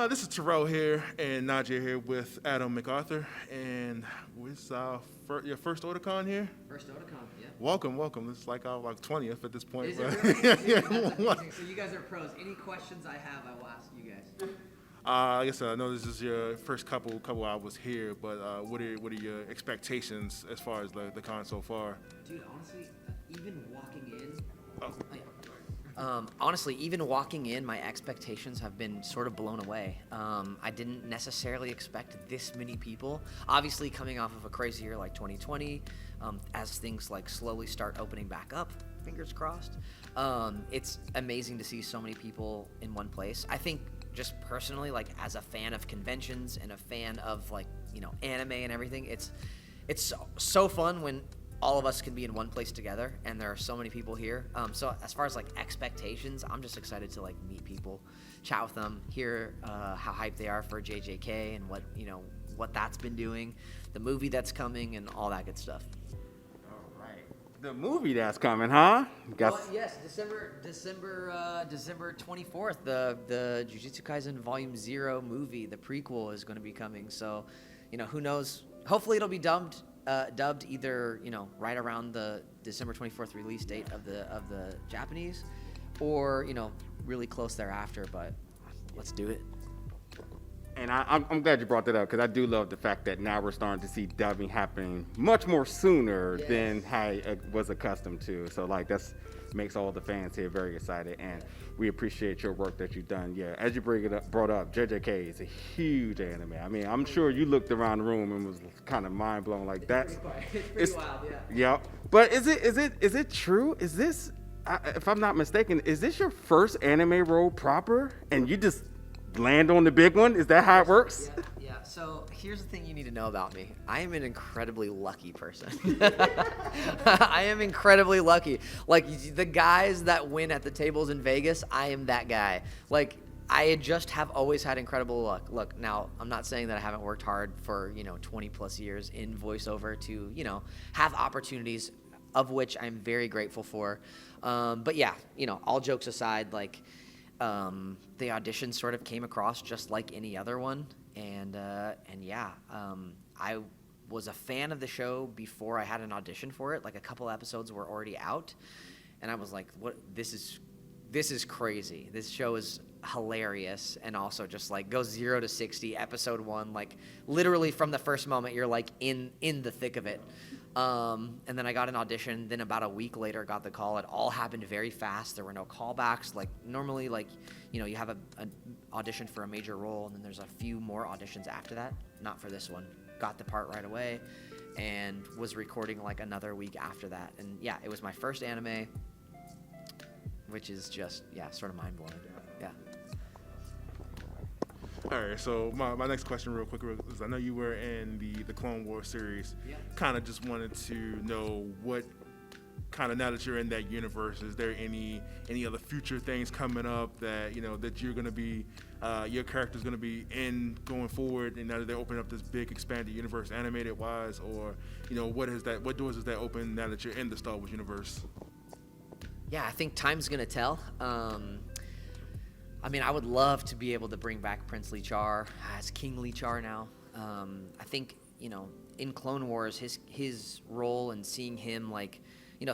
This is Terrell here and Najee here with Adam McArthur, and it's your first Otakon here. First Otakon, yeah. Welcome. It's like our 20th at this point. Is it but really? yeah, That's amazing. So you guys are pros. Any questions I have, I will ask you guys. I guess I know this is your first couple hours here, but what are your expectations as far as the con so far? Dude, honestly, even walking in. Oh. Honestly, even walking in, my expectations have been sort of blown away. I didn't necessarily expect this many people. Obviously, coming off of a crazy year like 2020, as things like slowly start opening back up, fingers crossed, it's amazing to see so many people in one place. I think just personally, like as a fan of conventions and a fan of anime and everything, it's so fun when all of us can be in one place together, and there are so many people here. So as far as expectations, I'm just excited to meet people, chat with them, hear how hyped they are for JJK and what that's been doing, the movie that's coming, and all that good stuff. All right, the movie that's coming, huh? Yes, December 24th, the Jujutsu Kaisen Volume 0 movie, the prequel, is going to be coming. So, who knows? Hopefully, it'll be dubbed either right around the December 24th release date of the Japanese, or really close thereafter. But let's do it. And I'm glad you brought that up, because I do love the fact that now we're starting to see dubbing happening much more sooner than I was accustomed to. So that's makes all the fans here very excited, and we appreciate your work that you've done. Yeah, as you brought up, JJK is a huge anime. I mean, I'm sure you looked around the room and was kind of mind blown. It's pretty wild, yeah. Yeah, but is it true? Is this, if I'm not mistaken, is this your first anime role proper, and you just land on the big one? Is that how it works? Yeah. So here's the thing you need to know about me. I am an incredibly lucky person. I am incredibly lucky. The guys that win at the tables in Vegas, I am that guy. I just have always had incredible luck. Look, now, I'm not saying that I haven't worked hard for, 20 plus years in voiceover to, have opportunities, of which I'm very grateful for. But yeah, all jokes aside, the audition sort of came across just like any other one, and yeah, I was a fan of the show before I had an audition for it. A couple episodes were already out, and I was like, "What? This is crazy. This show is hilarious," and also just goes 0 to 60. Episode 1, literally from the first moment, you're in the thick of it. And then I got an audition. Then about a week later, got the call. It all happened very fast. There were no callbacks. Normally, you have an audition for a major role, and then there's a few more auditions after that. Not for this one. Got the part right away, and was recording another week after that. And yeah, it was my first anime, which is just sort of mind blowing. Yeah. All right, so my next question real quick is, I know you were in the Clone Wars series. Yeah. Kind of just wanted to know what kind of, now that you're in that universe, is there any other future things coming up that that you're going to be your character's going to be in going forward, and now that they're opening up this big expanded universe animated wise, or what doors does that open now that you're in the Star Wars universe? Yeah, I think time's going to tell. I would love to be able to bring back Prince Lee Char as King Lee Char now. I think, in Clone Wars, his role and seeing him,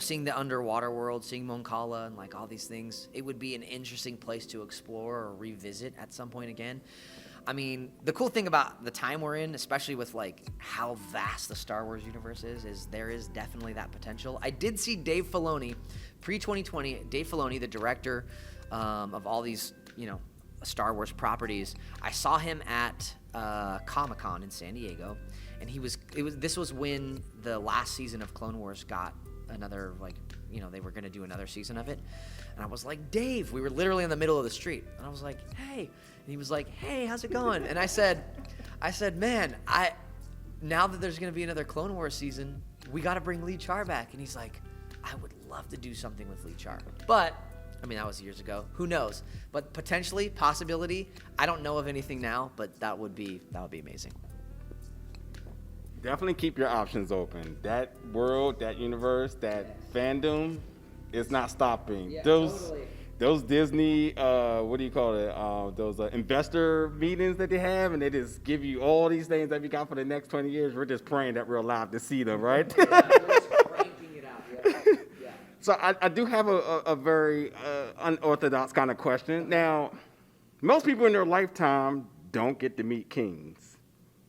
seeing the underwater world, seeing Mon Cala and all these things, it would be an interesting place to explore or revisit at some point again. The cool thing about the time we're in, especially with how vast the Star Wars universe is there is definitely that potential. I did see Dave Filoni, pre-2020, Dave Filoni, the director of all these Star Wars properties. I saw him at Comic-Con in San Diego, and this was when the last season of Clone Wars got another, they were going to do another season of it. And I was like, Dave, we were literally in the middle of the street, and I was like, hey, and he was like, hey, how's it going? And I said, man, now that there's going to be another Clone Wars season, we got to bring Lee Char back. And he's like, I would love to do something with Lee Char, but that was years ago. Who knows? But potentially, possibility. I don't know of anything now, but that would be amazing. Definitely keep your options open. That world, that universe, that fandom is not stopping. Yeah, Those totally. those Disney, what do you call it? Those investor meetings that they have, and they just give you all these things that we got for the next 20 years. We're just praying that we're alive to see them, right? Yeah, we're just cranking it out. Yeah. So I do have a very unorthodox kind of question. Now, most people in their lifetime don't get to meet kings.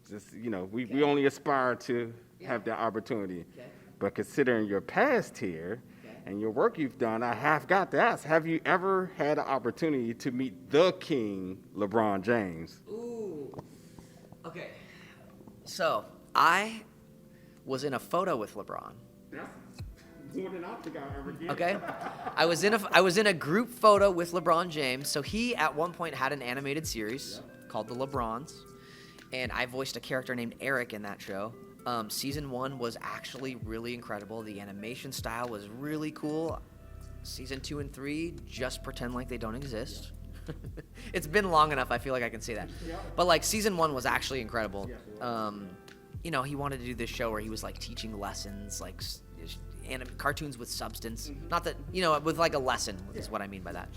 Just, we only aspire to have that opportunity. Okay. But considering your past here and your work you've done, I have got to ask, have you ever had an opportunity to meet the king, LeBron James? Ooh. Okay. So I was in a photo with LeBron. That's more than I think I ever get. Okay. I was in a group photo with LeBron James. So he at one point had an animated series called The LeBrons, and I voiced a character named Eric in that show. Season 1 was actually really incredible. The animation style was really cool. Season 2 and 3, just pretend like they don't exist. It's been long enough, I feel like I can say that. But like season 1 was actually incredible. He wanted to do this show where he was like teaching lessons, like cartoons with substance. Not that, with like a lesson is what I mean by that.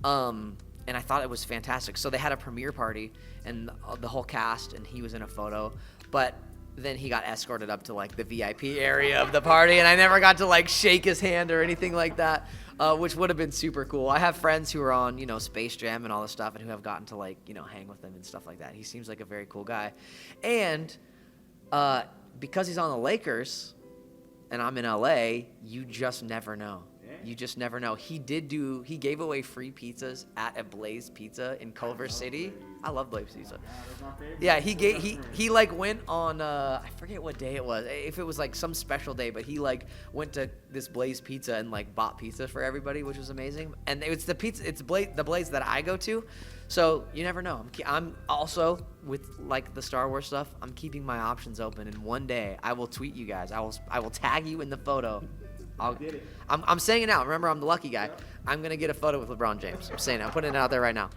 And I thought it was fantastic. So they had a premiere party and the whole cast, and he was in a photo. But then he got escorted up to like the VIP area of the party, and I never got to like shake his hand or anything like that, which would have been super cool. I have friends who are on, Space Jam and all this stuff, and who have gotten to like, hang with him and stuff like that. He seems like a very cool guy. And because he's on the Lakers and I'm in LA, you just never know. You just never know. He gave away free pizzas at a Blaze Pizza in Culver City. I love Blaze Pizza. Yeah, he like went on, I forget what day it was, if it was like some special day, but he like went to this Blaze Pizza and like bought pizza for everybody, which was amazing. And it's the Blaze that I go to. So you never know. I'm also, with like the Star Wars stuff, I'm keeping my options open, and one day I will tweet you guys. I will tag you in the photo. I'm saying it now. Remember, I'm the lucky guy. I'm going to get a photo with LeBron James. I'm saying it. I'm putting it out there right now.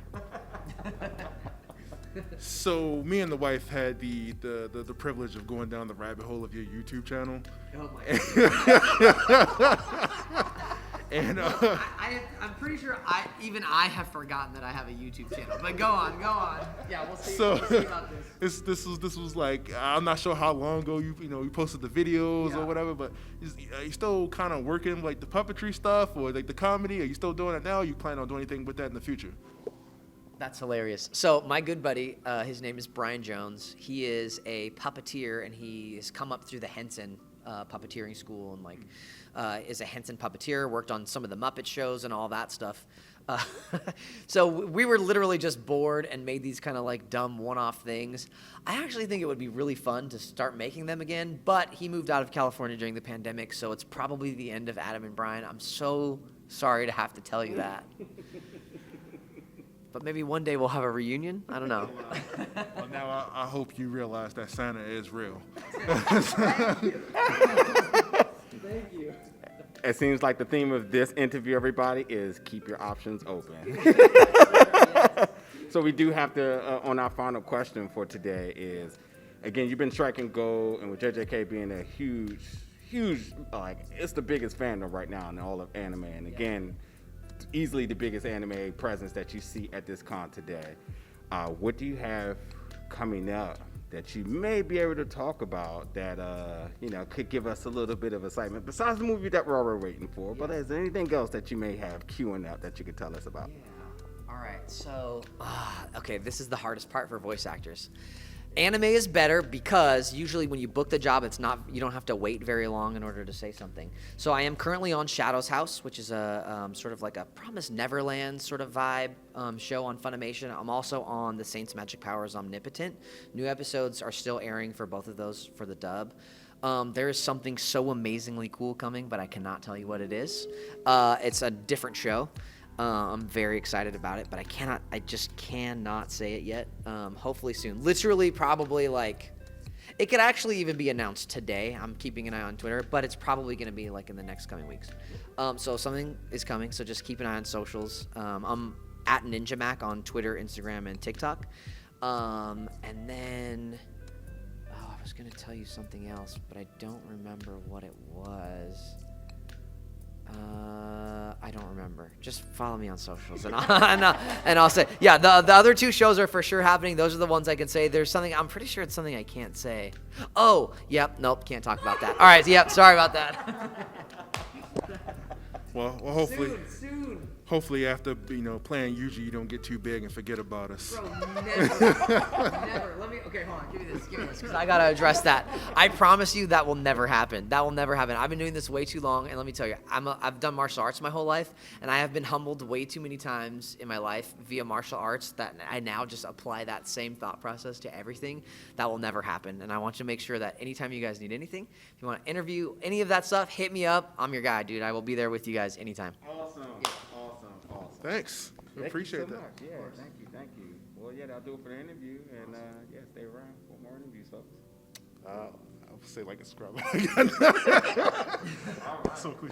So me and the wife had the privilege of going down the rabbit hole of your YouTube channel. Oh my God. And I'm pretty sure I have forgotten that I have a YouTube channel. But go on. Yeah, we'll see. So we'll see about this. this was like, I'm not sure how long ago you posted the videos or whatever, but are you still kind of working like the puppetry stuff or like the comedy? Are you still doing it now? Or you plan on doing anything with that in the future? That's hilarious. So my good buddy, his name is Brian Jones. He is a puppeteer, and he has come up through the Henson puppeteering school, and like is a Henson puppeteer, worked on some of the Muppet shows and all that stuff. So we were literally just bored and made these kind of like dumb one-off things. I actually think it would be really fun to start making them again, but he moved out of California during the pandemic, so it's probably the end of Adam and Brian. I'm so sorry to have to tell you that. But maybe one day we'll have a reunion. I don't know. Well, now I hope you realize that Santa is real. Thank you. It seems like the theme of this interview, everybody, is keep your options open. So we do have to, on our final question for today is, again, you've been striking gold, and with JJK being a huge, like, it's the biggest fandom right now in all of anime. And again, easily the biggest anime presence that you see at this con today. What do you have coming up that you may be able to talk about that could give us a little bit of excitement besides the movie that we're already waiting for? But is there anything else that you may have queuing up that you could tell us about? All right, so okay, this is the hardest part for voice actors. Anime is better because usually when you book the job, you don't have to wait very long in order to say something. So I am currently on Shadow's House, which is a sort of like a Promised Neverland sort of vibe show on Funimation. I'm also on The Saint's Magic Powers Omnipotent. New episodes are still airing for both of those for the dub. There is something so amazingly cool coming, but I cannot tell you what it is. It's a different show. I'm very excited about it, but I just cannot say it yet. Hopefully soon. Literally, probably like, it could actually even be announced today. I'm keeping an eye on Twitter, but it's probably going to be like in the next coming weeks. So something is coming, so just keep an eye on socials. I'm at NinjaMac on Twitter, Instagram, and TikTok. And then, I was going to tell you something else, but I don't remember what it was. I don't remember. Just follow me on socials, and I'll say. Yeah, the other 2 shows are for sure happening. Those are the ones I can say. There's something, I'm pretty sure it's something I can't say. Oh, yep, nope, can't talk about that. All right, yep, sorry about that. Well, hopefully. Soon. Hopefully, after playing Yuji, you don't get too big and forget about us. Bro, never. Okay, hold on. Give me this, because I gotta address that. I promise you that will never happen. That will never happen. I've been doing this way too long, and let me tell you, I've done martial arts my whole life, and I have been humbled way too many times in my life via martial arts that I now just apply that same thought process to everything. That will never happen, and I want you to make sure that anytime you guys need anything, if you want to interview any of that stuff, hit me up. I'm your guy, dude. I will be there with you guys anytime. Awesome. Yeah. Thanks. We appreciate that. Much. Yeah, thank you. Well, yeah, that'll do it for the interview, and yeah, stay around for more interviews, folks. I would say like a scrub. So cool.